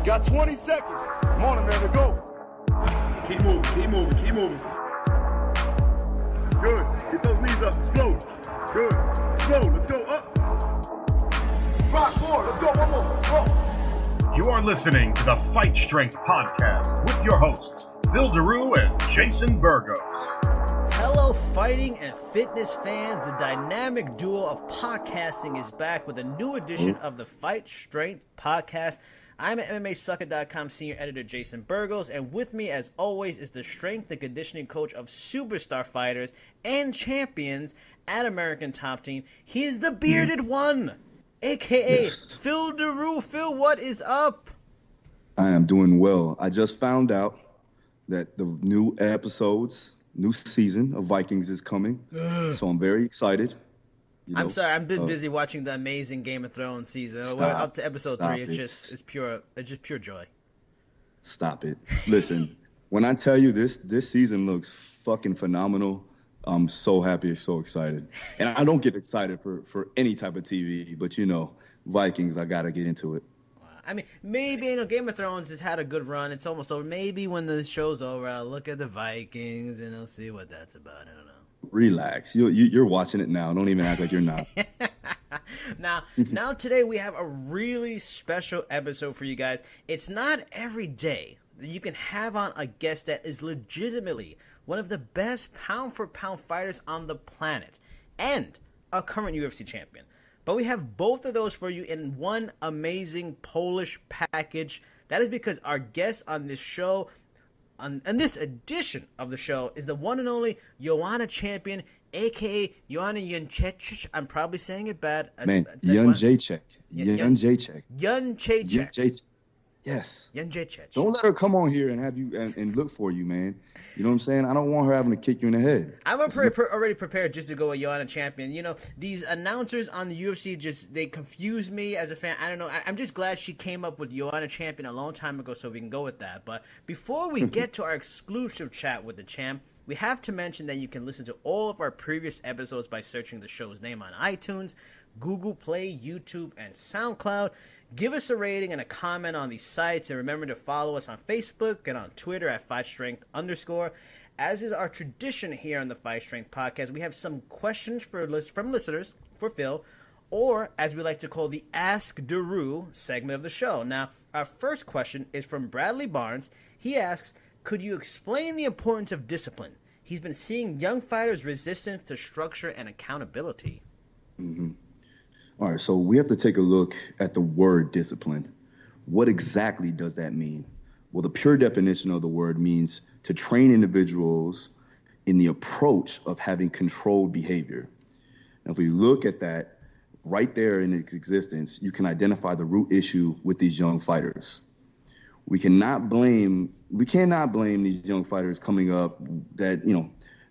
Got 20 seconds. Come on, man, to go. Keep moving, keep moving, keep moving. Good. Get those knees up. Explode. Good. Explode. Let's go. Up. Rock forward. Let's go. One more. Go. You are listening to the Fight Strength Podcast with your hosts, Phil Daru and Jason Burgos. Hello, fighting and fitness fans. The dynamic duo of podcasting is back with a new edition of the Fight Strength Podcast. I'm at MMAsucker.com senior editor Jason Burgos, and with me, as always, is the strength and conditioning coach of superstar fighters and champions at American Top Team. He is the bearded one, a.k.a. Phil Daru. Phil, what is up? I am doing well. I just found out that the new season of Vikings is coming, so I'm very excited. I'm sorry, I've been busy watching the amazing Game of Thrones season. We're up to episode 3. It's just pure joy. Stop it. Listen, when I tell you this season looks fucking phenomenal, I'm so happy, so excited. And I don't get excited for any type of TV, but Vikings, I got to get into it. I mean, maybe, Game of Thrones has had a good run. It's almost over. Maybe when the show's over, I'll look at the Vikings and I'll see what that's about. I don't know. Relax. You're watching it now. Don't even act like you're not. Now today we have a really special episode for you guys. It's not every day that you can have on a guest that is legitimately one of the best pound-for-pound fighters on the planet and a current UFC champion. But we have both of those for you in one amazing Polish package. That is because our guest on this show, on this edition of the show, is the one and only Joanna champion, a.k.a. Joanna Jedrzejczyk. I'm probably saying it bad. Jedrzejczyk. Jedrzejczyk. Yes. Jedrzejczyk. Don't let her come on here and have you and look for you, man. You know what I'm saying? I don't want her having to kick you in the head. I'm already prepared just to go with Joanna champion. These announcers on the UFC they confuse me as a fan. I don't know. I'm just glad she came up with Joanna champion a long time ago, so we can go with that. But before we get to our exclusive chat with the champ, we have to mention that you can listen to all of our previous episodes by searching the show's name on iTunes, Google Play, YouTube, and SoundCloud. Give us a rating and a comment on these sites, and remember to follow us on Facebook and on Twitter at FightStrength_. As is our tradition here on the Fight Strength Podcast, we have some questions from listeners for Phil, or as we like to call the Ask Daru segment of the show. Now, our first question is from Bradley Barnes. He asks, could you explain the importance of discipline? He's been seeing young fighters resistant to structure and accountability. Mm-hmm. All right, so we have to take a look at the word discipline. What exactly does that mean? Well, the pure definition of the word means to train individuals in the approach of having controlled behavior. Now, if we look at that right there in its existence, you can identify the root issue with these young fighters. We cannot blame these young fighters coming up that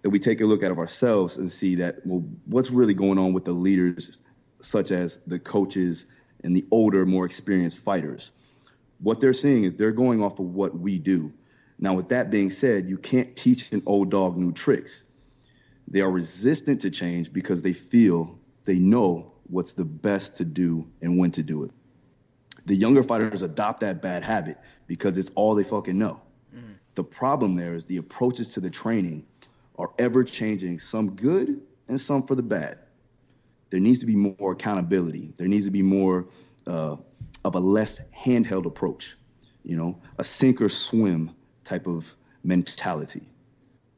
we take a look at of ourselves and see that, well, what's really going on with the leaders, such as the coaches and the older, more experienced fighters. What they're seeing is they're going off of what we do. Now, with that being said, you can't teach an old dog new tricks. They are resistant to change because they know what's the best to do and when to do it. The younger fighters adopt that bad habit because it's all they fucking know. Mm. The problem there is the approaches to the training are ever changing, some good and some for the bad. There needs to be more accountability. There needs to be more of a less handheld approach, a sink or swim type of mentality.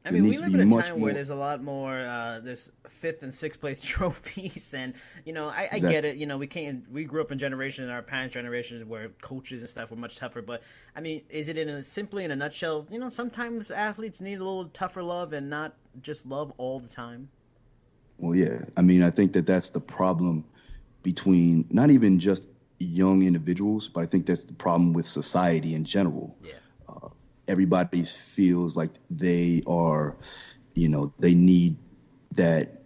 I mean, we live in a time where there's a lot more this 5th and 6th place trophies, and I exactly. Get it. We grew up in generations, our parents' generations, where coaches and stuff were much tougher. But I mean, is it simply in a nutshell? Sometimes athletes need a little tougher love and not just love all the time. Well, yeah. I mean, I think that's the problem between not even just young individuals, but I think that's the problem with society in general. Yeah. Everybody feels like they are, they need that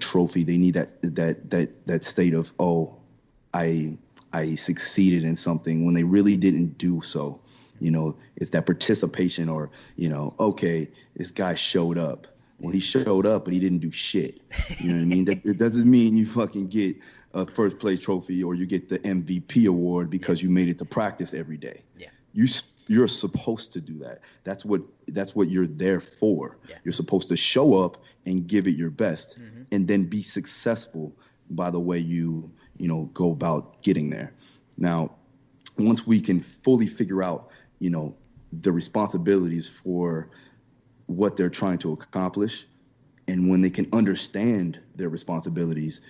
trophy. They need that state of, oh, I succeeded in something when they really didn't do so. It's that participation or, okay, this guy showed up. Well, he showed up, but he didn't do shit. You know what I mean? It doesn't mean you fucking get a first place trophy or you get the MVP award because you made it to practice every day. Yeah. You're supposed to do that. That's what you're there for. Yeah. You're supposed to show up and give it your best, and then be successful by the way you go about getting there. Now, once we can fully figure out, the responsibilities for what they're trying to accomplish, and when they can understand their responsibilities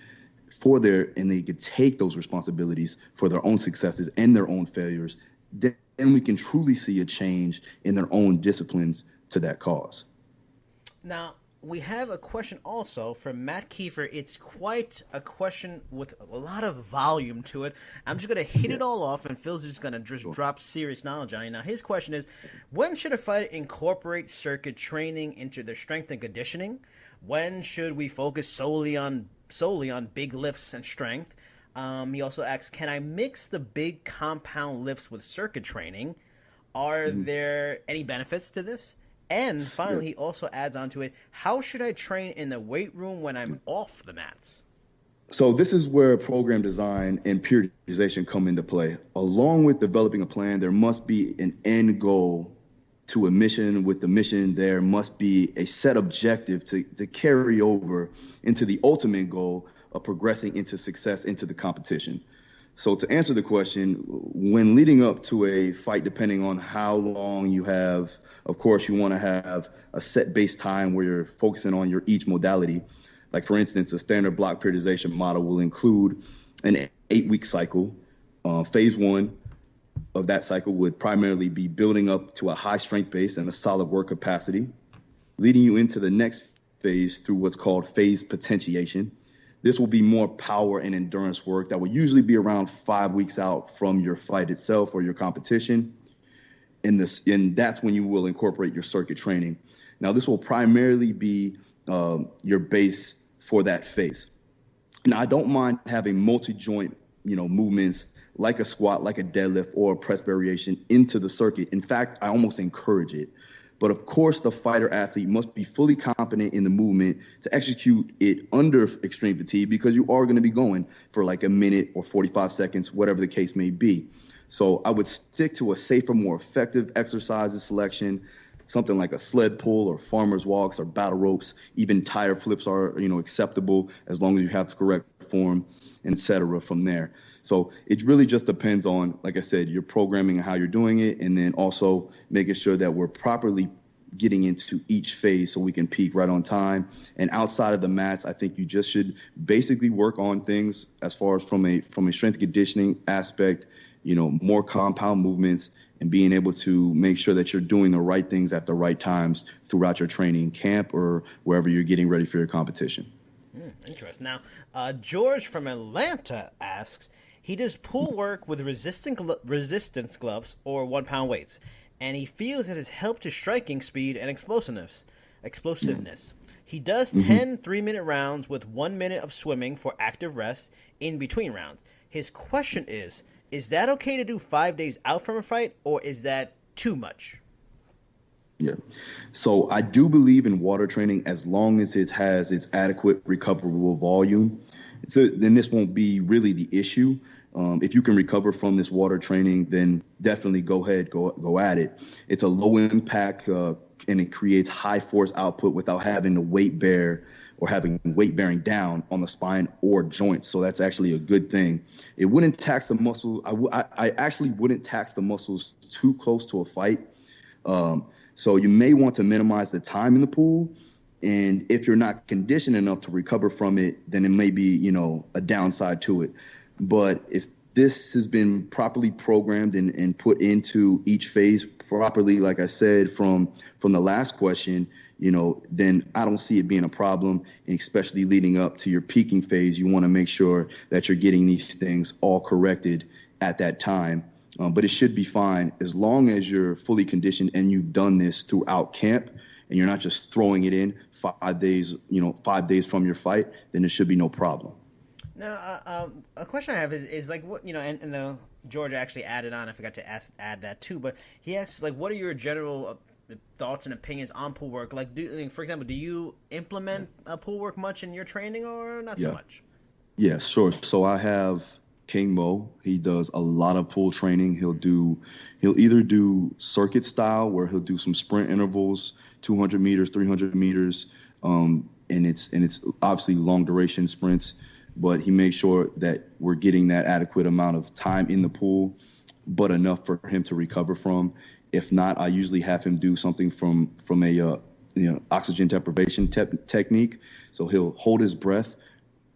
and they can take those responsibilities for their own successes and their own failures, then we can truly see a change in their own disciplines to that cause. Now, we have a question also from Matt Kiefer. It's quite a question with a lot of volume to it. I'm just going to hit it all off, and Phil's just going to drop serious knowledge on you. Now, his question is, when should a fighter incorporate circuit training into their strength and conditioning? When should we focus solely on big lifts and strength? He also asks, can I mix the big compound lifts with circuit training? Are there any benefits to this? And finally, he also adds on to it, how should I train in the weight room when I'm off the mats? So this is where program design and periodization come into play. Along with developing a plan, there must be an end goal to a mission. With the mission, there must be a set objective to carry over into the ultimate goal of progressing into success into the competition. So to answer the question, when leading up to a fight, depending on how long you have, of course, you want to have a set base time where you're focusing on each modality. Like, for instance, a standard block periodization model will include an 8-week cycle. Phase 1 of that cycle would primarily be building up to a high strength base and a solid work capacity, leading you into the next phase through what's called phase potentiation. This will be more power and endurance work that will usually be around 5 weeks out from your fight itself or your competition. And that's when you will incorporate your circuit training. Now, this will primarily be your base for that phase. Now, I don't mind having multi-joint, movements like a squat, like a deadlift, or a press variation into the circuit. In fact, I almost encourage it. But of course, the fighter athlete must be fully competent in the movement to execute it under extreme fatigue, because you are going to be going for like a minute or 45 seconds, whatever the case may be. So I would stick to a safer, more effective exercises selection, something like a sled pull or farmer's walks or battle ropes. Even tire flips are, acceptable as long as you have the correct form, etc. from there. So it really just depends on, like I said, your programming and how you're doing it, and then also making sure that we're properly getting into each phase so we can peak right on time. And outside of the mats, I think you just should basically work on things as far as from a strength and conditioning aspect, more compound movements, and being able to make sure that you're doing the right things at the right times throughout your training camp or wherever you're getting ready for your competition. Interesting. Now, George from Atlanta asks, he does pull work with resistance gloves or 1-pound weights, and he feels it has helped his striking speed and explosiveness. He does 10 3-minute rounds with 1 minute of swimming for active rest in between rounds. His question is that okay to do 5 days out from a fight, or is that too much? Yeah. So I do believe in water training as long as it has its adequate recoverable volume. So then this won't be really the issue. If you can recover from this water training, then definitely go ahead, go at it. It's a low impact and it creates high force output without having to weight bear or having weight bearing down on the spine or joints. So that's actually a good thing. It wouldn't tax the muscle. I actually wouldn't tax the muscles too close to a fight. So you may want to minimize the time in the pool. And if you're not conditioned enough to recover from it, then it may be, a downside to it. But if this has been properly programmed and put into each phase properly, like I said, from the last question, then I don't see it being a problem. And especially leading up to your peaking phase, you want to make sure that you're getting these things all corrected at that time. But it should be fine as long as you're fully conditioned and you've done this throughout camp and you're not just throwing it in 5 days, 5 days from your fight, then there should be no problem. Now, a question I have is like, what, and George actually added on, I forgot to add that too, but he asks, like, what are your general thoughts and opinions on pool work? Like, for example, do you implement pool work much in your training or not so much? Yeah, sure. So I have King Mo. He does a lot of pool training. He'll either do circuit style where he'll do some sprint intervals, 200 meters, 300 meters, and it's obviously long duration sprints, but he makes sure that we're getting that adequate amount of time in the pool, but enough for him to recover from. If not, I usually have him do something from a oxygen deprivation technique. So he'll hold his breath,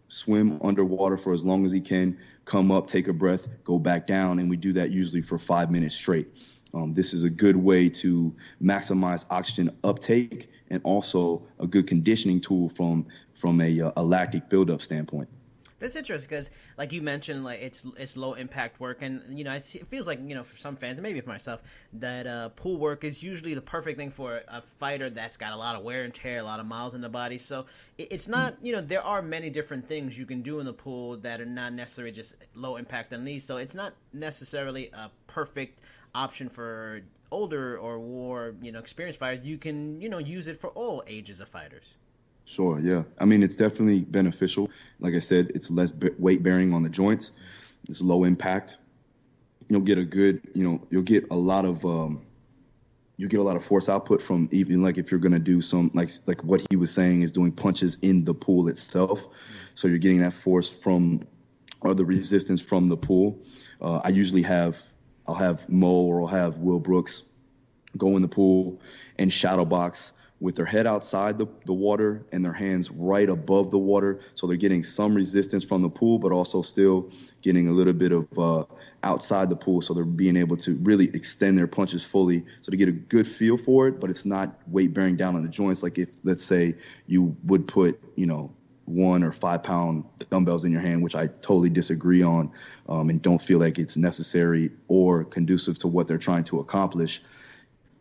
swim underwater for as long as he can, come up, take a breath, go back down, and we do that usually for 5 minutes straight. This is a good way to maximize oxygen uptake and also a good conditioning tool from a lactic buildup standpoint. That's interesting because, like you mentioned, like it's low impact work, and it feels like for some fans, and maybe for myself, that pool work is usually the perfect thing for a fighter that's got a lot of wear and tear, a lot of miles in the body. So it's not there are many different things you can do in the pool that are not necessarily just low impact on these. So it's not necessarily a perfect option for older or more experienced fighters. You can use it for all ages of fighters. Sure, yeah. I mean, it's definitely beneficial. Like I said, it's less weight bearing on the joints. It's low impact. You'll get a good, you'll get a lot of force output from, even like if you're going to do some, like what he was saying is doing punches in the pool itself. So you're getting that force or the resistance from the pool. I'll have Mo or I'll have Will Brooks go in the pool and shadow box with their head outside the water and their hands right above the water. So they're getting some resistance from the pool, but also still getting a little bit of outside the pool. So they're being able to really extend their punches fully. So to get a good feel for it, but it's not weight bearing down on the joints. Like if, let's say, you would put, 1 or 5 pound dumbbells in your hand, which I totally disagree on, and don't feel like it's necessary or conducive to what they're trying to accomplish.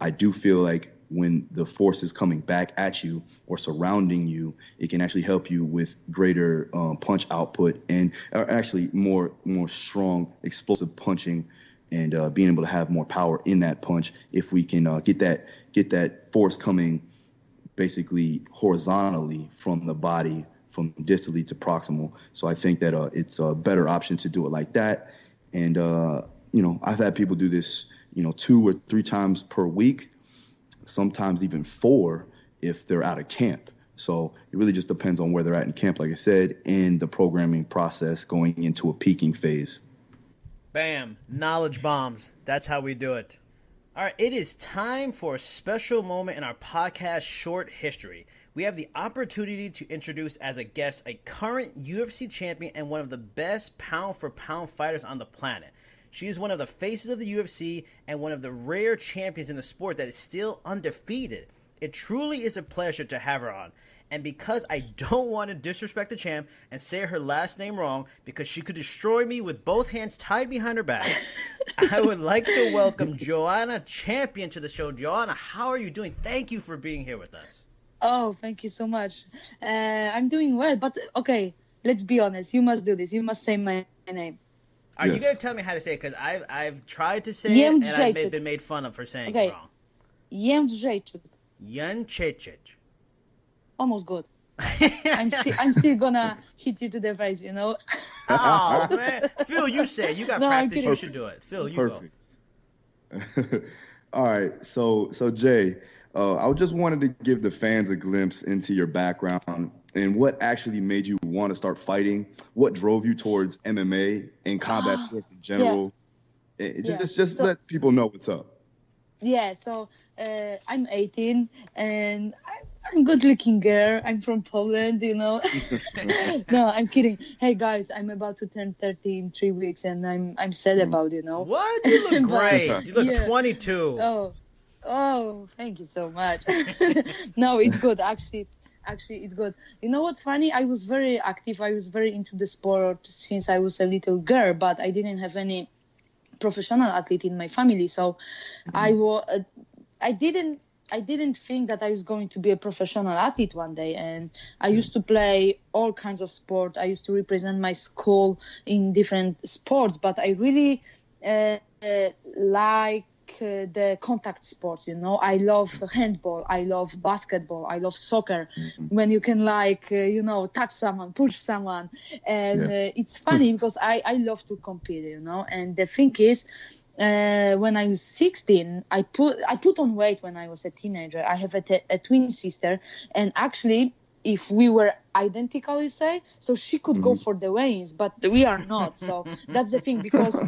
I do feel like when the force is coming back at you or surrounding you, it can actually help you with greater punch output and actually more strong explosive punching and being able to have more power in that punch if we can get that force coming basically horizontally from the body, from distally to proximal. So I think that it's a better option to do it like that. And I've had people do this 2 or 3 times per week, sometimes even 4 if they're out of camp. So it really just depends on where they're at in camp, like I said, and the programming process going into a peaking phase. Bam. Knowledge bombs. That's how we do it. All right, it is time for a special moment in our podcast short history. We have the opportunity to introduce as a guest a current UFC champion and one of the best pound-for-pound fighters on the planet. She is one of the faces of the UFC and one of the rare champions in the sport that is still undefeated. It truly is a pleasure to have her on. And because I don't want to disrespect the champ and say her last name wrong because she could destroy me with both hands tied behind her back, I would like to welcome Joanna Champion to the show. Joanna, how are you doing? Thank you for being here with us. Oh, thank you so much. I'm doing well, but okay, let's be honest. You must do this. You must say my name. Are you going to tell me how to say it? Because I've tried to say it, and I've been made fun of for saying it wrong. Jedrzejczyk. Jedrzejczyk. Almost good. I'm still gonna hit you to the face, Oh, man. Phil, you say it. You got practice. You should do it. Phil, you go. All right. So Jay, I just wanted to give the fans a glimpse into your background and what actually made you want to start fighting. What drove you towards MMA and combat sports in general? Yeah. Just let people know what's up. Yeah. So I'm 18 and I'm a good-looking girl. I'm from Poland, No, I'm kidding. Hey guys, I'm about to turn 30 in 3 weeks, and I'm sad about, What? You look great. You look 22. Oh, thank you so much. No, it's good. Actually, it's good. You know what's funny? I was very active. I was very into the sport since I was a little girl, but I didn't have any professional athlete in my family. So I didn't think that I was going to be a professional athlete one day. And I used to play all kinds of sport. I used to represent my school in different sports, but I really like the contact sports, you know. I love handball, I love basketball, I love soccer. When you can touch someone, push someone, and it's funny because I love to compete, you know. And the thing is, when I was 16, I put on weight when I was a teenager. I have a twin sister, and actually, if we were identical, you say, so she could go for the weigh-ins, but we are not. So that's the thing, because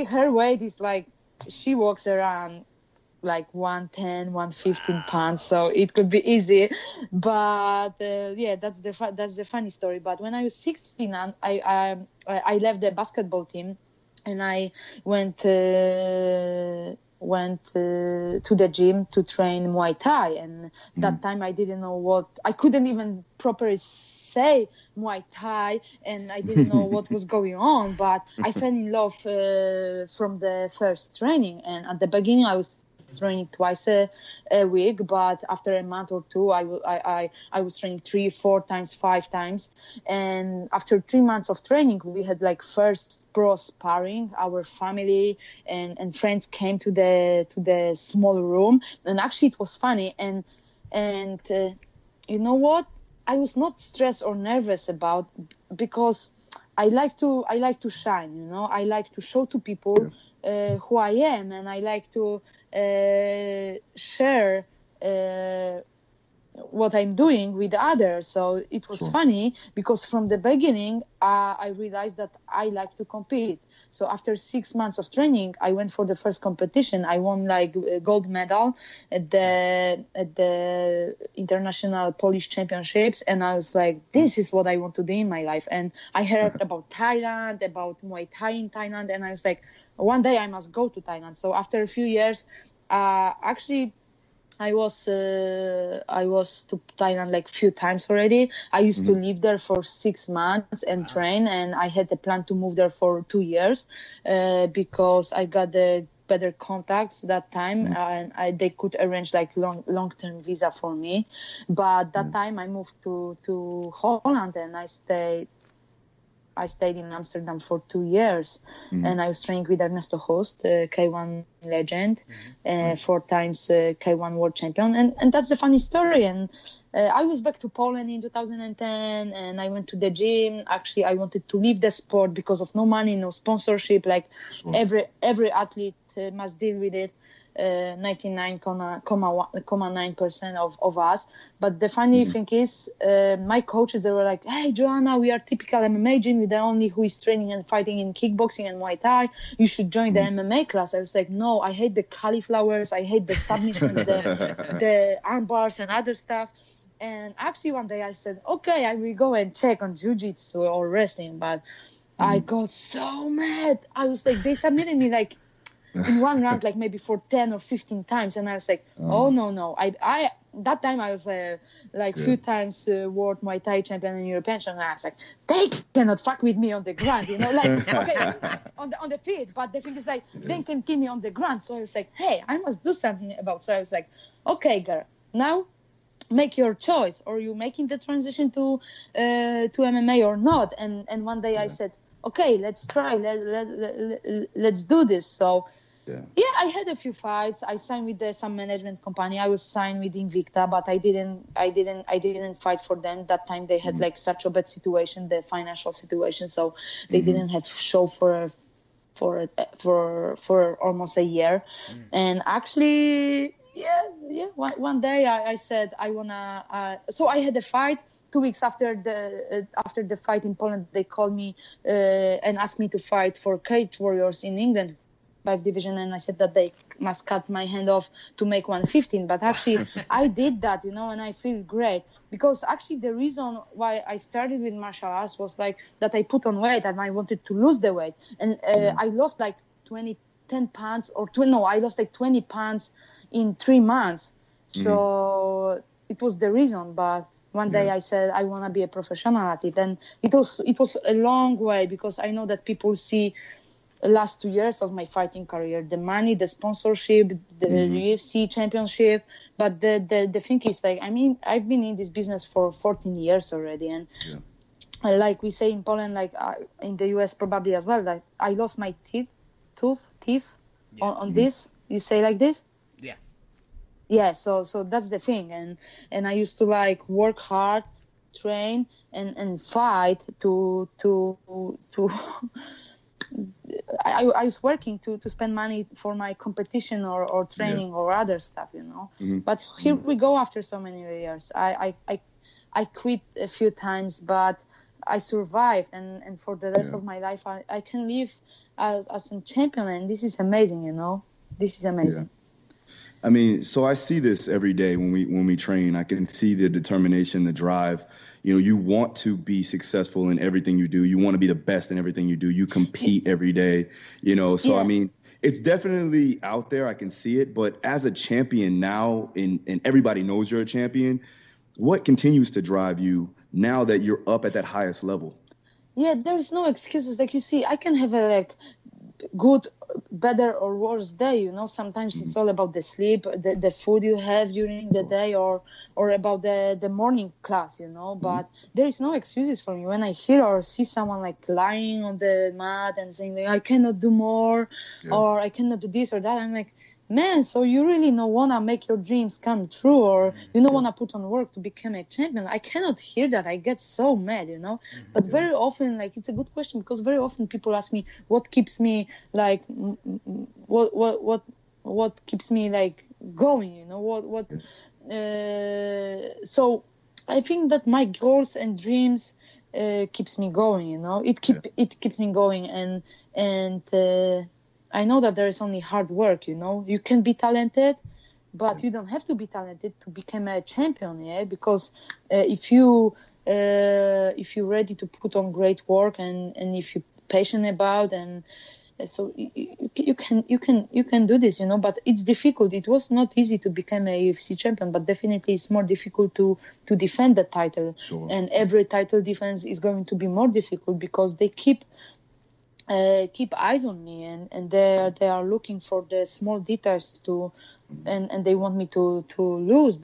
her weight is like, she walks around like 110, 115 pounds, so it could be easy. But that's the funny story. But when I was 16, I left the basketball team, and I went to the gym to train Muay Thai. And that time I didn't know I couldn't even properly say Muay Thai, and I didn't know what was going on, but I fell in love from the first training. And at the beginning I was training twice a week, but after a month or two I was training 3, 4 times, 5 times. And after 3 months of training, we had like first pro sparring. Our family and friends came to the small room, and actually it was funny. And you know what, I was not stressed or nervous about, because I like to shine, you know. I like to show to people who I am, and I like to share what I'm doing with others. So it was funny, because from the beginning I realized that I like to compete. So after 6 months of training, I went for the first competition. I won like a gold medal at the International Polish Championships, and I was like, this is what I want to do in my life. And I heard about Thailand, about Muay Thai in Thailand, and I was like, one day I must go to Thailand. So after a few years, actually, I was to Thailand like few times already. I used to live there for 6 months and train, and I had a plan to move there for 2 years because I got the better contacts that time, and they could arrange like long-term visa for me. But that time I moved to Holland, and I stayed in Amsterdam for 2 years, and I was training with Ernesto Host, K1 legend, 4 times K1 world champion. And that's the funny story. And I was back to Poland in 2010, and I went to the gym. Actually, I wanted to leave the sport because of no money, no sponsorship. Like every athlete must deal with it. 99.9% of us. But the funny thing is, my coaches, they were like, hey, Joanna, we are typical MMA gym. We're the only who is training and fighting in kickboxing and Muay Thai. You should join the MMA class. I was like, no, I hate the cauliflowers. I hate the submissions, the arm bars and other stuff. And actually one day I said, okay, I will go and check on jiu-jitsu or wrestling. But I got so mad. I was like, they submitted me like in one round, like maybe for 10 or 15 times. And I was like, oh, no. I that time I was few times world Muay Thai champion and European champion. And I was like, they cannot fuck with me on the ground, you know, like, okay, on the field. But the thing is, like, they can kill me on the ground. So I was like, hey, I must do something about. So I was like, okay, girl, now make your choice. Or you making the transition to MMA or not? And one day I said, okay, let's try. Let's do this. So. Yeah, I had a few fights. I signed with some management company. I was signed with Invicta, but I didn't fight for them. That time they had like such a bad situation, the financial situation, so they didn't have show for almost a year. And actually, one day I said I wanna. So I had a fight. 2 weeks after the fight in Poland, they called me and asked me to fight for Cage Warriors in England. Division, and I said that they must cut my hand off to make 115. But actually I did that, you know, and I feel great, because actually the reason why I started with martial arts was like that I put on weight and I wanted to lose the weight, and I lost like 10 pounds or I lost like 20 pounds in 3 months. So it was the reason. But one day I said I want to be a professional athlete, and it was a long way, because I know that people see last 2 years of my fighting career, the money, the sponsorship, the UFC championship. But the thing is, like, I mean, I've been in this business for 14 years already, and like we say in Poland, like in the US probably as well, like I lost my teeth on this. You say like this? Yeah. Yeah, so that's the thing, and I used to like work hard, train, and fight to I was working to spend money for my competition or training or other stuff, But here we go. After so many years, I quit a few times, but I survived, and for the rest of my life, I can live as a champion, and this is amazing, This is amazing. I mean, so I see this every day when we train. I can see the determination, the drive. You want to be successful in everything you do. You want to be the best in everything you do. You compete every day, So, I mean, it's definitely out there. I can see it. But as a champion now, and everybody knows you're a champion, what continues to drive you now that you're up at that highest level? Yeah, there is no excuses. Like you see, I can have a good, better or worse day, Sometimes it's all about the sleep, the food you have during the day, or about the morning class, But there is no excuses for me when I hear or see someone lying on the mat and saying I cannot do more, or I cannot do this or that. I'm like, man, so you really don't want to make your dreams come true, or you don't want to put on work to become a champion. I cannot hear that. I get so mad, But very often, it's a good question, because very often people ask me what keeps me what keeps me going, so I think that my goals and dreams keeps me going, it keeps me going, and I know that there is only hard work, You can be talented, but you don't have to be talented to become a champion, Because if you're ready to put on great work and if you're passionate about, and so you can do this, But it's difficult. It was not easy to become a UFC champion, but definitely it's more difficult to defend the title. Sure. And every title defense is going to be more difficult because they keep eyes on me, and they are looking for the small details and they want me to lose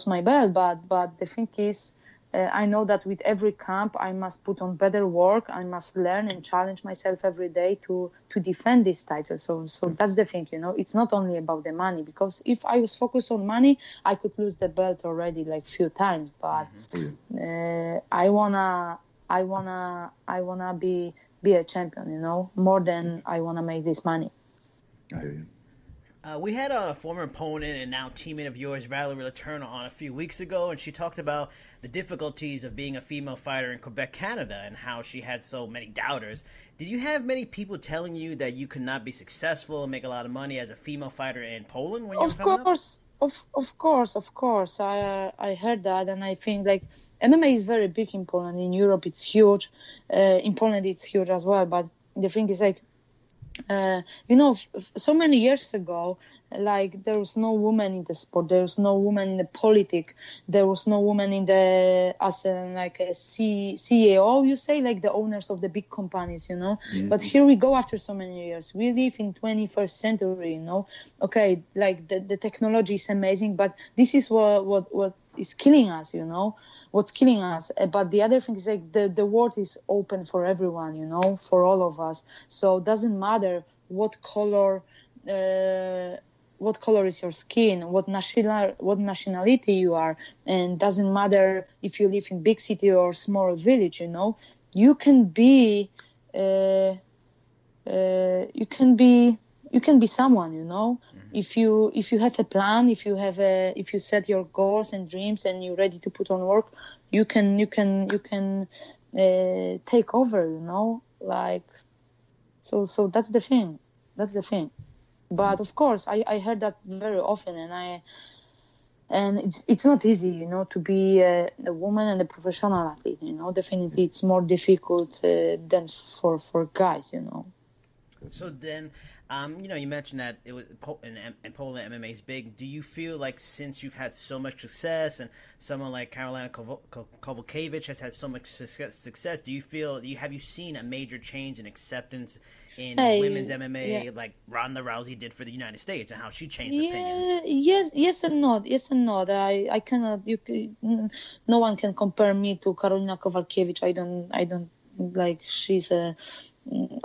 my belt, but the thing is, I know that with every camp I must put on better work. I must learn and challenge myself every day to defend this title. So that's the thing, It's not only about the money, because if I was focused on money, I could lose the belt already few times. But I wanna be a champion, more than I wanna make this money. I hear you. We had a former opponent and now teammate of yours, Valerie Letourneau, on a few weeks ago, and she talked about the difficulties of being a female fighter in Quebec, Canada, and how she had so many doubters. Did you have many people telling you that you could not be successful and make a lot of money as a female fighter in Poland when you were coming up? Of course. I heard that, and I think MMA is very big in Poland. In Europe, it's huge. In Poland, it's huge as well. But the thing is, so many years ago, there was no woman in the sport. There was no woman in the politics. There was no woman in the a CEO. You say the owners of the big companies. Mm-hmm. But here we go after so many years. We live in 21st century. Okay, the technology is amazing, but this is what is killing us. What's killing us. But the other thing is the world is open for everyone, for all of us. So it doesn't matter what color is your skin, what nationality you are, and doesn't matter if you live in big city or small village. You can be someone. Mm-hmm. If you have a plan, if you set your goals and dreams, and you're ready to put on work, you can take over. So that's the thing. But of course, I heard that very often, and it's not easy, to be a woman and a professional athlete. Definitely it's more difficult than for guys. So then, you mentioned that it was in Poland, MMA is big. Do you feel since you've had so much success, and someone like Karolina Kowalkiewicz has had so much success, have you seen a major change in acceptance in women's MMA, like Ronda Rousey did for the United States, and how she changed opinions? Yes and not. I cannot. No one can compare me to Karolina Kowalkiewicz. I don't she's a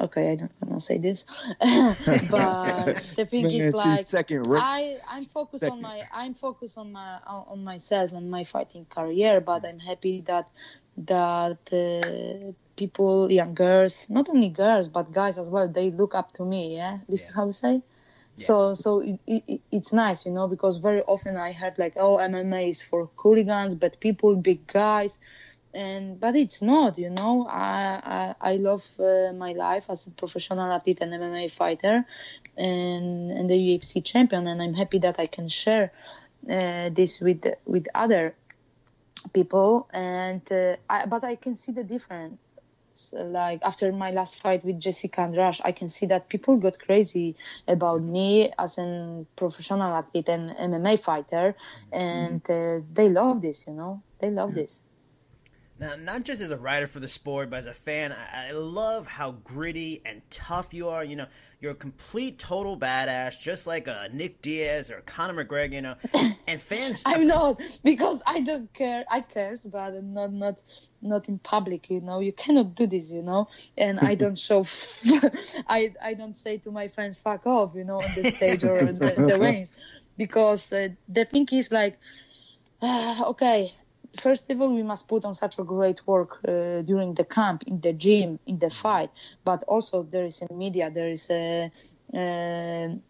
okay, I don't wanna say this, but the thing Man, is she's like second rate. I'm focused on myself and my fighting career, but I'm happy that people, young girls, not only girls but guys as well, they look up to me. Yeah, this is how we say. So it's nice, you know, because very often I heard like, oh, MMA is for hooligans, bad people, big guys, but it's not, you know. I love my life as a professional athlete and MMA fighter, and the UFC champion, and I'm happy that I can share this with other people, but I can see the difference. Like after my last fight with Jessica Andrade, I can see that people got crazy about me as a professional athlete and MMA fighter, and they love this, you know. They love this. Now, not just as a writer for the sport, but as a fan, I love how gritty and tough you are. You know, you're a complete, total badass, just like Nick Diaz or Conor McGregor, you know. And fans... I'm not, because I don't care. I cares, but not in public, you know. You cannot do this, you know. And I don't show... I don't say to my fans, fuck off, you know, on the stage or the rings. Because the thing is like, okay... First of all, we must put on such a great work during the camp, in the gym, in the fight. But also there is a media, there is and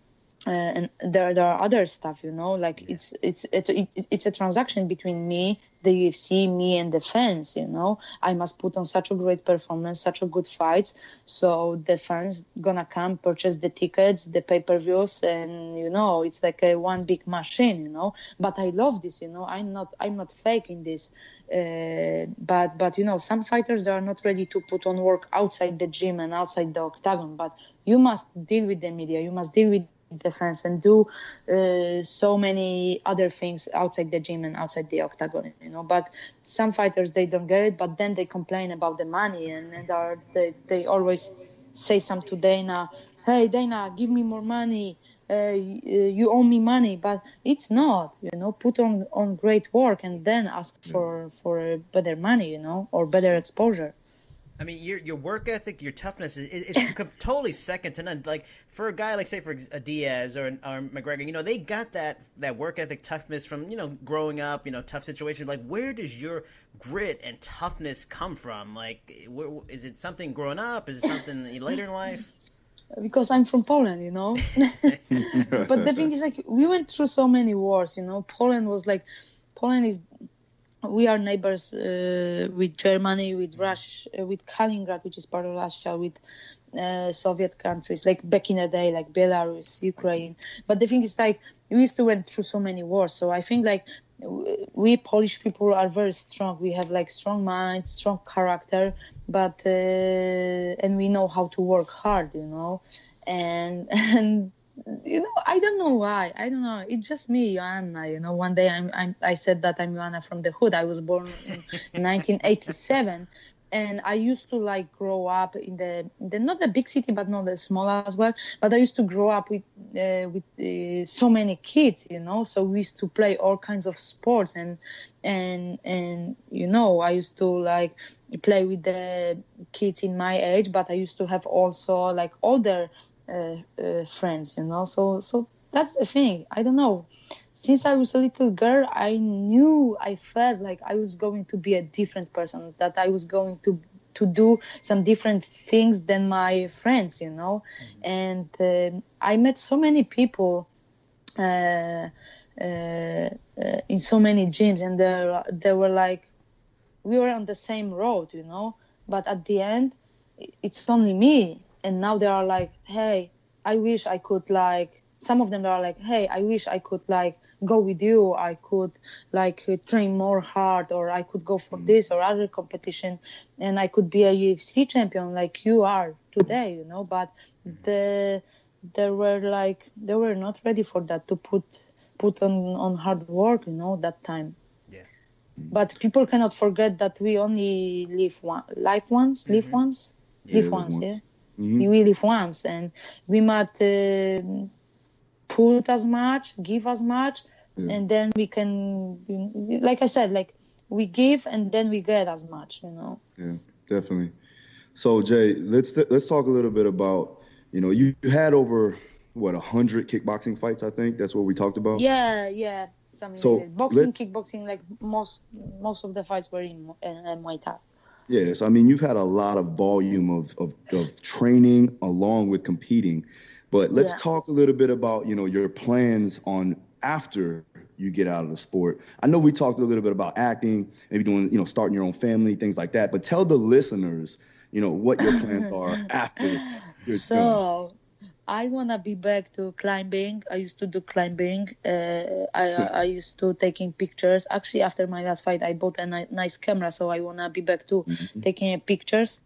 there are other stuff, you know. Like it's a transaction between me, the UFC, me and the fans. You know, I must put on such a great performance, such a good fights, so the fans gonna come, purchase the tickets, the pay-per-views, and you know, it's like a one big machine, you know. But I love this, you know. I'm not faking this, but you know, some fighters, they are not ready to put on work outside the gym and outside the octagon. But you must deal with the media, you must deal with the fans, and do so many other things outside the gym and outside the octagon, you know. But some fighters, they don't get it, but then they complain about the money, and they always say something to Dana, hey Dana, give me more money, you owe me money. But it's not, you know, put on great work and then ask for better money, you know, or better exposure. I mean, your work ethic, your toughness is totally second to none. Like, for a guy like, say, for a Diaz or McGregor, you know, they got that work ethic, toughness from, you know, growing up, you know, tough situations. Like, where does your grit and toughness come from? Like, is it something growing up? Is it something later in life? Because I'm from Poland, you know. But the thing is, like, we went through so many wars, you know. Poland is... We are neighbors with Germany, with Russia, with Kaliningrad, which is part of Russia, with Soviet countries, like back in the day, like Belarus, Ukraine. But the thing is, like, we used to went through so many wars. So I think, like, we Polish people are very strong. We have, like, strong minds, strong character, but and we know how to work hard, you know, and you know, I don't know why. I don't know. It's just me, Joanna. You know, one day I said that I'm Joanna from the hood. I was born in 1987, and I used to like grow up in the not a big city, but not a small as well. But I used to grow up with so many kids. You know, so we used to play all kinds of sports, and you know, I used to like play with the kids in my age, but I used to have also like older friends, you know. So that's the thing. I don't know. Since I was a little girl, I felt like I was going to be a different person, that I was going to do some different things than my friends, you know. And I met so many people in so many gyms, and they were like, we were on the same road, you know. But at the end, it's only me. And now they are like, hey, I wish I could, like, some of them are like, hey, I wish I could, like, go with you. I could, like, train more hard, or I could go for this or other competition, and I could be a UFC champion like you are today, you know. But they were not ready for that, to put on hard work, you know, that time. Yeah. But people cannot forget that we only live once. Yeah. Mm-hmm. We live once, and we must put as much, give as much, and then we can, like I said, like, we give and then we get as much, you know. Yeah, definitely. So Jay, let's talk a little bit about, you had over 100 kickboxing fights, I think. That's what we talked about. Yeah, something So like that. Boxing, kickboxing, like most of the fights were in Muay Thai. Yes, I mean, you've had a lot of volume of training along with competing, but let's talk a little bit about, your plans on after you get out of the sport. I know we talked a little bit about acting, maybe doing, starting your own family, things like that, but tell the listeners, what your plans are after you're done. So I want to be back to climbing. I used to do climbing. I used to taking pictures. Actually, after my last fight, I bought a nice camera, so I want to be back to taking pictures.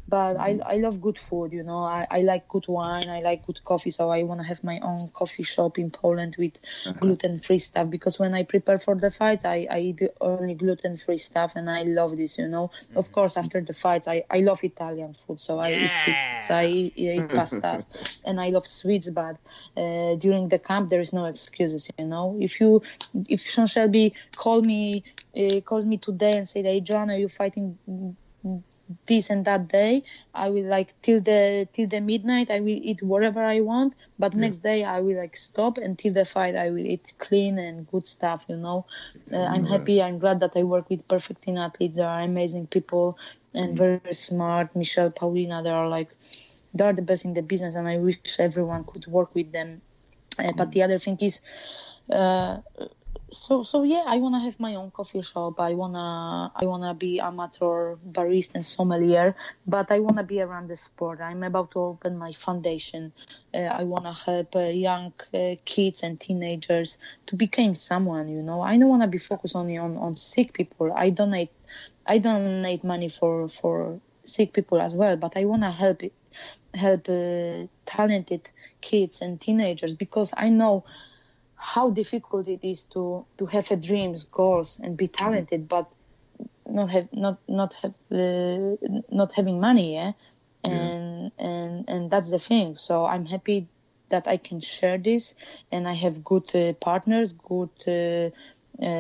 But I love good food, I like good wine, I like good coffee, so I want to have my own coffee shop in Poland with gluten-free stuff, because when I prepare for the fight, I eat only gluten-free stuff, and I love this, Of course, after the fights, I love Italian food, so I eat pizza, I eat pastas, and I love sweets, but during the camp, there is no excuses, If Sean Shelby calls me today and say, hey, John, are you fighting this and that day, I will till the midnight I will eat whatever I want, but next day I will stop, and till the fight I will eat clean and good stuff, I'm happy, I'm glad that I work with Perfect Team athletes. They are amazing people and very smart. Michelle, Paulina, they're the best in the business, and I wish everyone could work with them. But the other thing is, So yeah, I wanna have my own coffee shop. I wanna be amateur barista and sommelier, but I wanna be around the sport. I'm about to open my foundation. I wanna help young kids and teenagers to become someone. I don't wanna be focused only on sick people. I donate money for sick people as well, but I wanna help talented kids and teenagers, because I know how difficult it is to have a dreams, goals, and be talented, but not having money, and that's the thing. So I'm happy that I can share this, and I have good partners, good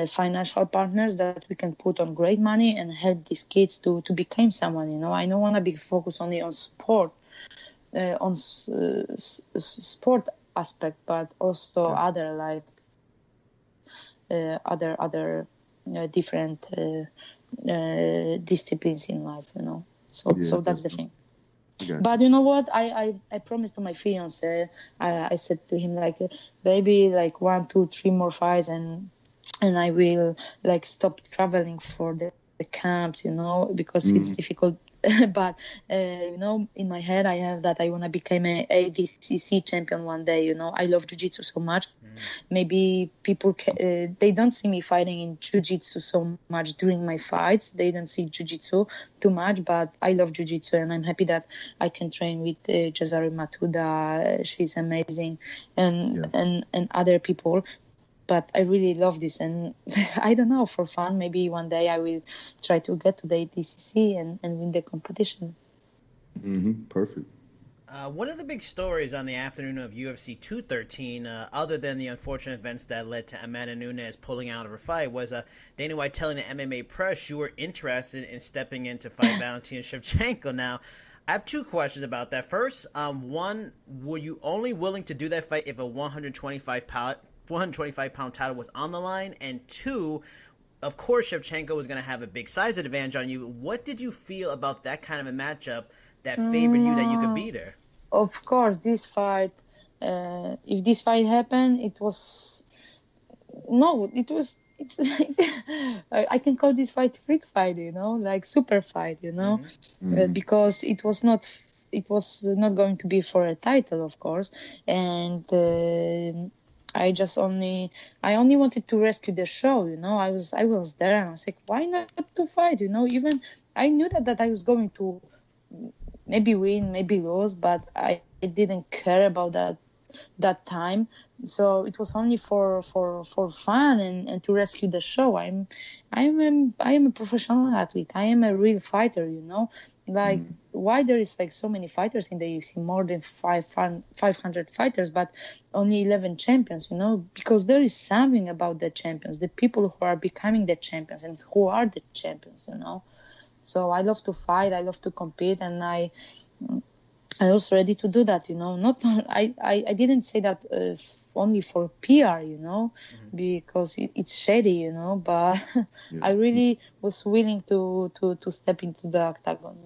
financial partners that we can put on great money and help these kids to become someone. I don't want to be focused only on sport, sport aspect, but also other other different disciplines in life, so that's the thing. But you know what, I promised to my fiance, I said to him, baby, 1, 2, 3 more fights, and I will stop traveling for the camps, because it's difficult. But in my head I have that I want to become a ADCC champion one day. I love jiu-jitsu so much. Maybe people they don't see me fighting in jiu-jitsu so much during my fights. They don't see jiu-jitsu too much, but I love jiu-jitsu, and I'm happy that I can train with Cesare Matuda. She's amazing, and other people. But I really love this, and I don't know, for fun, maybe one day I will try to get to the ADCC and win the competition. Perfect. One of the big stories on the afternoon of UFC 213, other than the unfortunate events that led to Amanda Nunes pulling out of her fight, was Dana White telling the MMA press you were interested in stepping in to fight Valentina Shevchenko. Now, I have 2 questions about that. First, one, were you only willing to do that fight if a 125-pound title was on the line? And 2, of course, Shevchenko was going to have a big size advantage on you. What did you feel about that kind of a matchup that favored you, that you could beat her? Of course, this fight, if this fight happened, it was... I can call this fight freak fight, super fight, because it was not going to be for a title, of course. And... I only wanted to rescue the show, I was there, and I was like, why not to fight, even I knew that I was going to maybe win, maybe lose, but I didn't care about that time. So it was only for fun and to rescue the show. I am a professional athlete. I am a real fighter, why there is so many fighters in the UFC, more than 500 fighters, but only 11 champions, because there is something about the champions, the people who are becoming the champions and who are the champions, So I love to fight, I love to compete, and I was ready to do that, Not I didn't say that only for PR, because it's shady, But I really was willing to step into the octagon,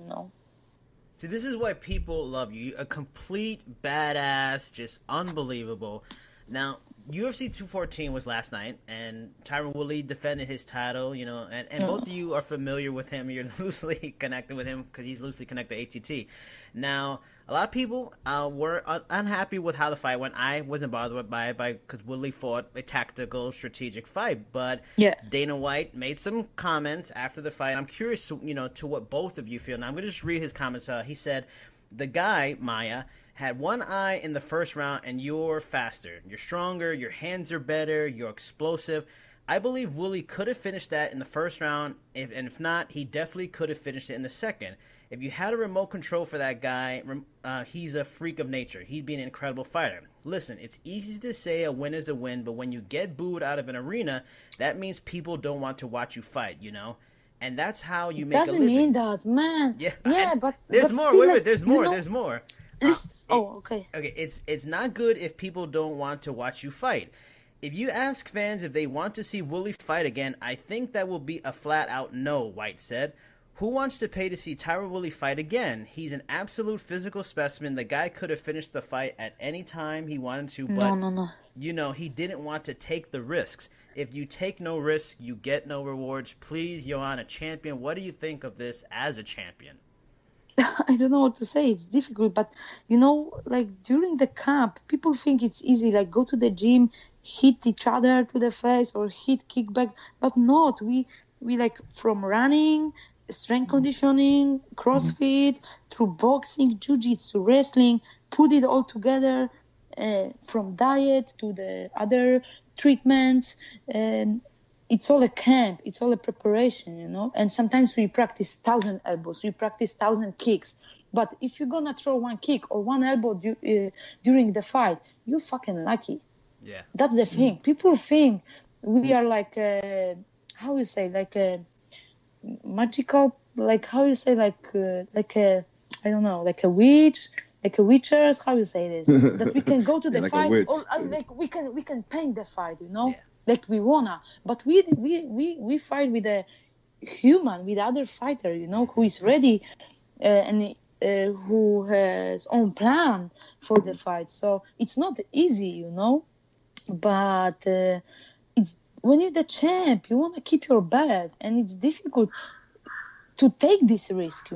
See, this is why people love you. A complete badass, just unbelievable. Now, UFC 214 was last night, and Tyron Woodley defended his title, and both of you are familiar with him. You're loosely connected with him because he's loosely connected to ATT. Now, a lot of people were unhappy with how the fight went. I wasn't bothered by it because Woodley fought a tactical, strategic fight. But Dana White made some comments after the fight. I'm curious, to what both of you feel. Now, I'm going to just read his comments. He said, the guy, Maya, had one eye in the first round, and you're faster. You're stronger. Your hands are better. You're explosive. I believe Woodley could have finished that in the first round. If not, he definitely could have finished it in the second. If you had a remote control for that guy, he's a freak of nature. He'd be an incredible fighter. Listen, it's easy to say a win is a win, but when you get booed out of an arena, that means people don't want to watch you fight, And that's how you make a living. Doesn't mean that, man. Yeah, but there's but more. still, Wait, there's more. There's more. Okay. Okay, it's not good if people don't want to watch you fight. If you ask fans if they want to see Woodley fight again, I think that will be a flat-out no, White said. Who wants to pay to see Tyron Woodley fight again? He's an absolute physical specimen. The guy could have finished the fight at any time he wanted to, but No. He didn't want to take the risks. If you take no risks, you get no rewards. Please, Joanna, champion, what do you think of this as a champion? I don't know what to say. It's difficult, but like during the camp, people think it's easy. Like go to the gym, hit each other to the face, or hit kickback, but not. We like from running, strength conditioning, CrossFit, through boxing, jiu-jitsu, wrestling, put it all together, from diet to the other treatments. It's all a camp. It's all a preparation, And sometimes we practice 1,000 elbows. We practice 1,000 kicks. But if you're gonna throw one kick or one elbow during the fight, you're fucking lucky. Yeah. That's the thing. People think we are like how you say, like a magical, like how you say, like a I don't know, like a witch, like a witchers. How you say this? That we can go to the like a fight, witch. or like we can paint the fight, Yeah. like we wanna. But we fight with a human, with other fighter, who is ready, and who has own plan for the fight. So it's not easy, but it's when you're the champ, you want to keep your belt, and it's difficult to take this risk,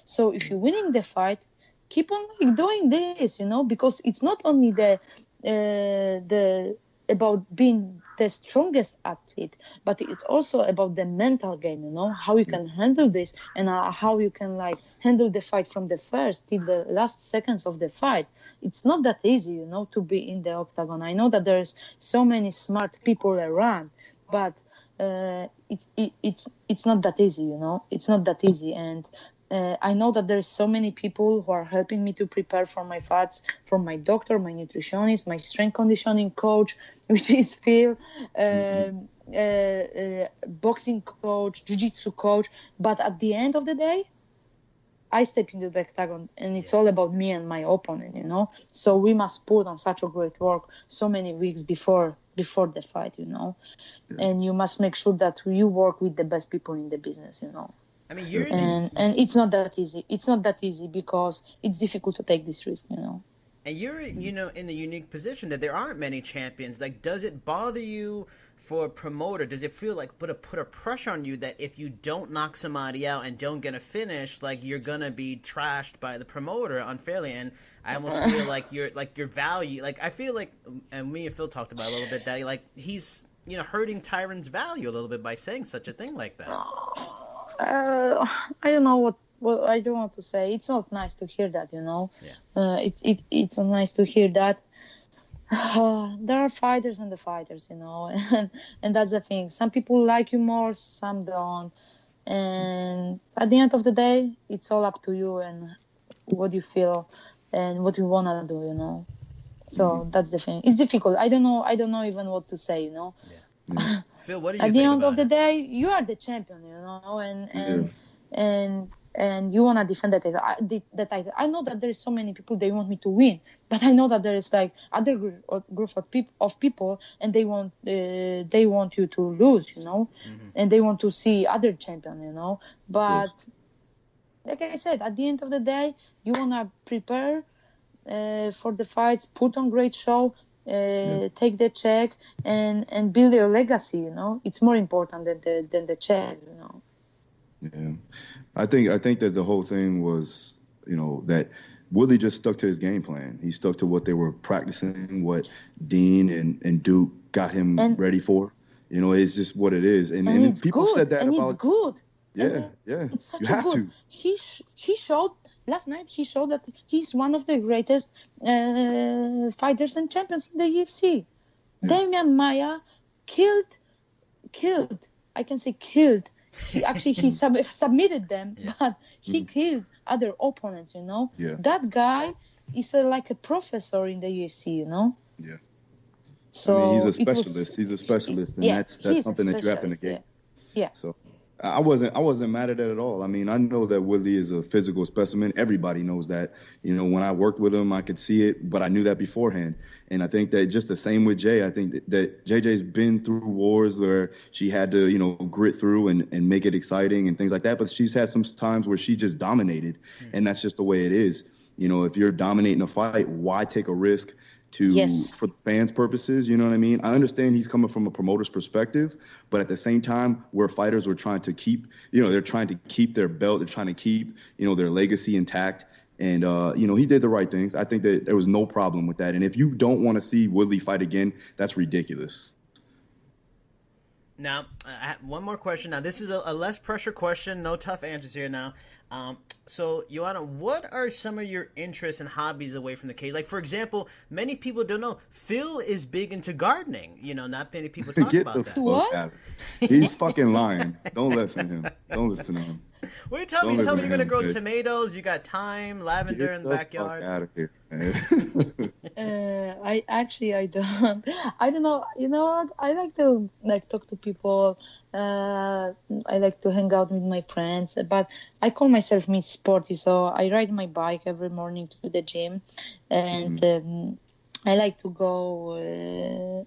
So if you're winning the fight, keep on like doing this, because it's not only the about being the strongest athlete, but it's also about the mental game, how you can handle this, and how you can like handle the fight from the first till the last seconds of the fight. It's not that easy, to be in the octagon. I know that there's so many smart people around, but it's not that easy, It's not that easy, and I know that there's so many people who are helping me to prepare for my fights, from my doctor, my nutritionist, my strength conditioning coach, which is Phil, boxing coach, jiu-jitsu coach. But at the end of the day, I step into the octagon, and it's all about me and my opponent, So we must put on such a great work so many weeks before the fight, And you must make sure that you work with the best people in the business, I mean, you're and it's not that easy. It's not that easy because it's difficult to take this risk, And you're, in the unique position that there aren't many champions. Like, does it bother you for a promoter? Does it feel like put a pressure on you that if you don't knock somebody out and don't get a finish, like you're gonna be trashed by the promoter unfairly? And I almost feel like your value. Like I feel like, and me and Phil talked about it a little bit, that like he's hurting Tyron's value a little bit by saying such a thing like that. I don't know what I don't want to say. It's not nice to hear that, Yeah. It's not nice to hear that. There are fighters and the fighters, and that's the thing. Some people like you more, some don't. And at the end of the day, it's all up to you and what you feel and what you wanna do, So that's the thing. It's difficult. I don't know even what to say, Yeah. Phil, what do you at think the end about of the it? day, you are the champion, and and you want to defend that title. I know that there's so many people, they want me to win, but I know that there is like other group of people, and they want you to lose, and they want to see other champion, but like I said, at the end of the day, you want to prepare for the fights, put on great show, take the check, and build your legacy. It's more important than the check. Yeah, I think that the whole thing was, that Woodley just stuck to his game plan. He stuck to what they were practicing, what Dean and Duke got him ready for. It's just what it is. And people good. said that and about. It's good. Yeah. It's such you a have good. to. He showed last night. He showed that he's one of the greatest fighters and champions in the UFC. Yeah. Damian Maia killed. I can say killed. He submitted them, but he killed other opponents. Yeah. That guy is like a professor in the UFC. Yeah. So he's a specialist. He's a specialist, and that's something that you have in the game. Yeah. So I wasn't mad at that at all. I mean, I know that Woodley is a physical specimen. Everybody knows that. When I worked with him, I could see it, but I knew that beforehand. And I think that just the same with Jay. I think that JJ's been through wars where she had to, grit through and make it exciting and things like that. But she's had some times where she just dominated, and that's just the way it is. If you're dominating a fight, why take a risk? For the fans' purposes, you know what I mean? I understand he's coming from a promoter's perspective, but at the same time, where fighters were trying to keep, they're trying to keep their belt, they're trying to keep, their legacy intact. And, he did the right things. I think that there was no problem with that. And if you don't want to see Woodley fight again, that's ridiculous. Now, I have one more question. Now, this is a less pressure question. No tough answers here now. So, Joanna, what are some of your interests and hobbies away from the cage? Like, for example, many people don't know, Phil is big into gardening. Not many people talk about that. What? He's fucking lying. Don't listen to him. Don't listen to him. What are you telling me? You told me you're going to grow tomatoes, you got thyme, lavender in the backyard. Fuck out of here, man. I don't. I don't know. You know what? I like to talk to people. I like to hang out with my friends. But I call myself Miss Sporty, so I ride my bike every morning to the gym, and I like to go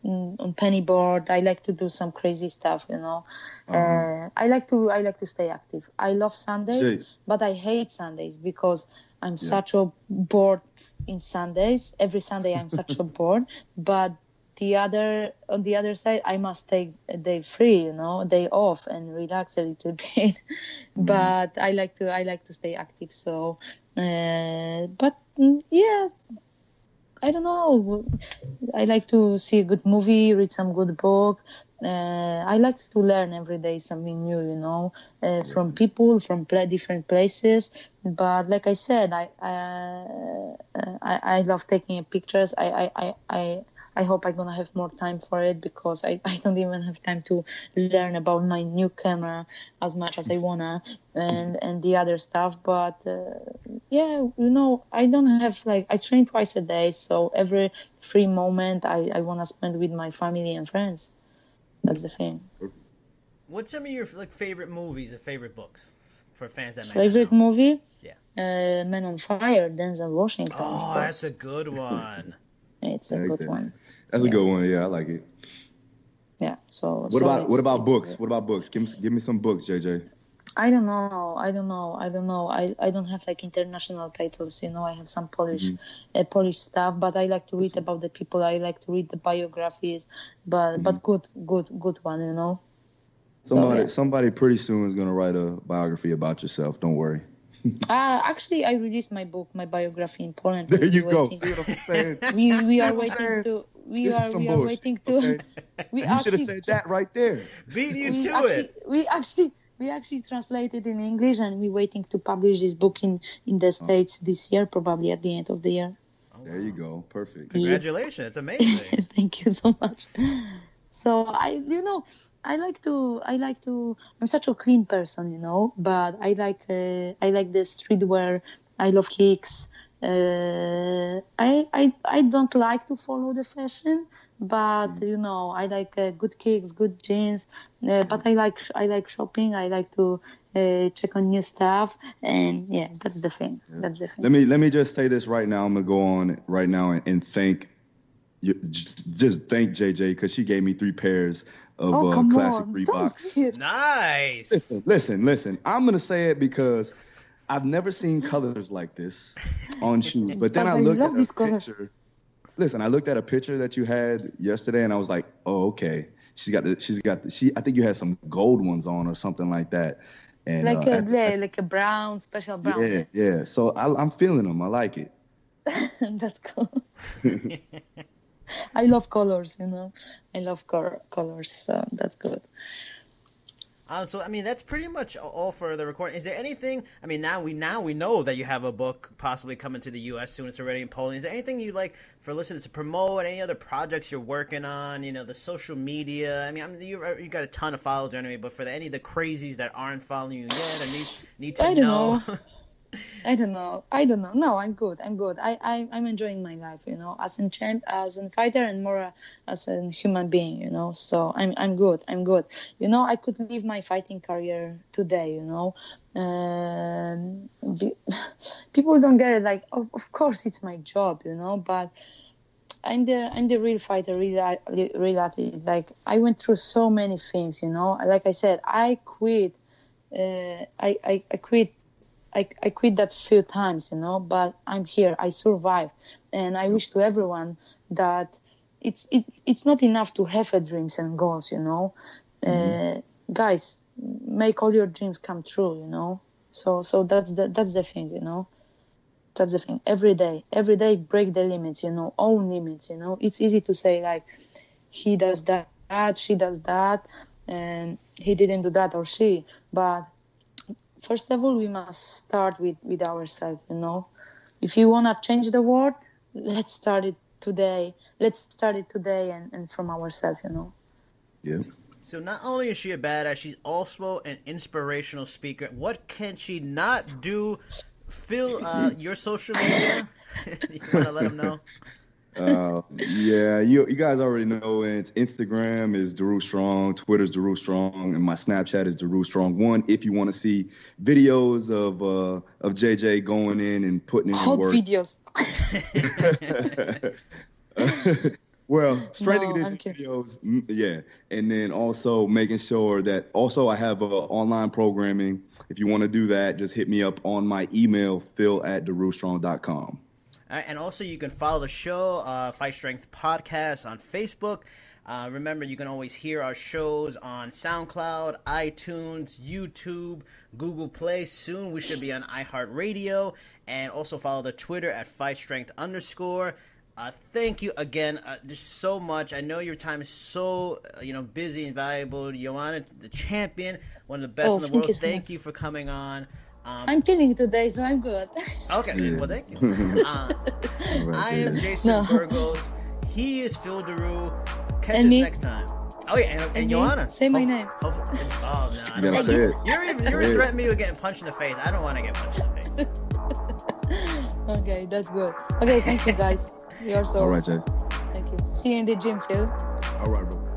on penny board. I like to do some crazy stuff. I like to stay active. I love Sundays, but I hate Sundays because I'm such a bored in Sundays. Every Sunday I'm such a bored, but on the other side, I must take a day free, day off and relax a little bit. But I like to stay active. So, I don't know. I like to see a good movie, read some good book. I like to learn every day something new, from people, from different places. But like I said, I love taking pictures. I hope I'm gonna have more time for it because I don't even have time to learn about my new camera as much as I wanna and the other stuff. But I don't have I train twice a day, so every free moment I wanna spend with my family and friends. That's the thing. What's some of your favorite movies or favorite books for fans that favorite movie? Yeah. Man on Fire, Denzel Washington. Oh, that's a good one. It's a good one. That's a good one. Yeah, I like it. Yeah. So. What about books? What about books? Give me some books, JJ. I don't know. I don't have international titles. I have some Polish stuff, but I like to read about the people. I like to read the biographies, but good one. Somebody pretty soon is gonna write a biography about yourself. Don't worry. Actually, I released my book, my biography in Poland. There you go. See what I'm saying? We are waiting to. We are waiting to. Okay? You should have said that right there. Beat you to it. We actually translated in English, and we're waiting to publish this book in the States this year, probably at the end of the year. There you go. Perfect. Congratulations. It's amazing. Thank you so much. So I like to. I'm such a clean person, but I like the streetwear. I love kicks. I don't like to follow the fashion, but I like good kicks, good jeans. But I like shopping. I like to check on new stuff, and yeah, that's the thing. Yeah. That's the thing. Let me just say this right now. I'm gonna go on right now and thank you, just thank JJ because she gave me 3 pairs of classic Reeboks. Nice. Listen. I'm gonna say it because I've never seen colors like this on shoes. But then I looked at a picture. Listen, I looked at a picture that you had yesterday, and I was like, oh, okay. I think you had some gold ones on or something like that. And like a brown, special brown. Yeah. So I'm feeling them. I like it. That's cool. I love colors, I love colors, so that's good. So I mean, that's pretty much all for the recording. Is there anything? I mean, now we know that you have a book possibly coming to the U.S. soon. It's already in Poland. Is there anything you'd like for listeners to promote? Any other projects you're working on? The social media. I mean, you got a ton of followers anyway. But for any of the crazies that aren't following you yet, I need to know. I don't know. No, I'm good. I'm enjoying my life, as a fighter and more as a human being, So I'm good. I could leave my fighting career today, People don't get it. Like, of course, it's my job, But I'm the real fighter, real athlete. Like, I went through so many things, Like I said, I quit. I quit. I quit that few times, but I'm here. I survived, and I wish to everyone that it's not enough to have a dreams and goals, Guys, make all your dreams come true, So that's the thing, That's the thing. Every day, break the limits, own limits, It's easy to say like, he does that, she does that, and he didn't do that or she, but first of all, we must start with ourselves, If you want to change the world, let's start it today. And from ourselves, Yeah. So not only is she a badass, she's also an inspirational speaker. What can she not do? Phil, your social media? You want to let them know? Yeah, you guys already know it. Instagram is Daru Strong, Twitter's Daru Strong, and my Snapchat is Daru Strong 1. If you want to see videos of JJ going in and putting in hot work. videos. Well, straight videos, yeah, and then also making sure that I have online programming. If you want to do that, just hit me up on my email, phil@darustrong.com. All right, and also you can follow the show, Fight Strength Podcast, on Facebook. Remember, you can always hear our shows on SoundCloud, iTunes, YouTube, Google Play. Soon we should be on iHeartRadio. And also follow the Twitter at @FightStrength_. Thank you again, just so much. I know your time is so busy and valuable. Joanna, the champion, one of the best in the world. Thank you for coming on. I'm training today, so I'm good. Okay, well, thank you. I am Jason Burgos. He is Phil Daru. Catch us next time. Oh, yeah, and Joanna. Say my name. Oh, no. You gotta say it. You're threatening me with getting punched in the face. I don't want to get punched in the face. Okay, that's good. Okay, thank you, guys. You're so all right, Jay. Thank you. See you in the gym, Phil. All right, bro.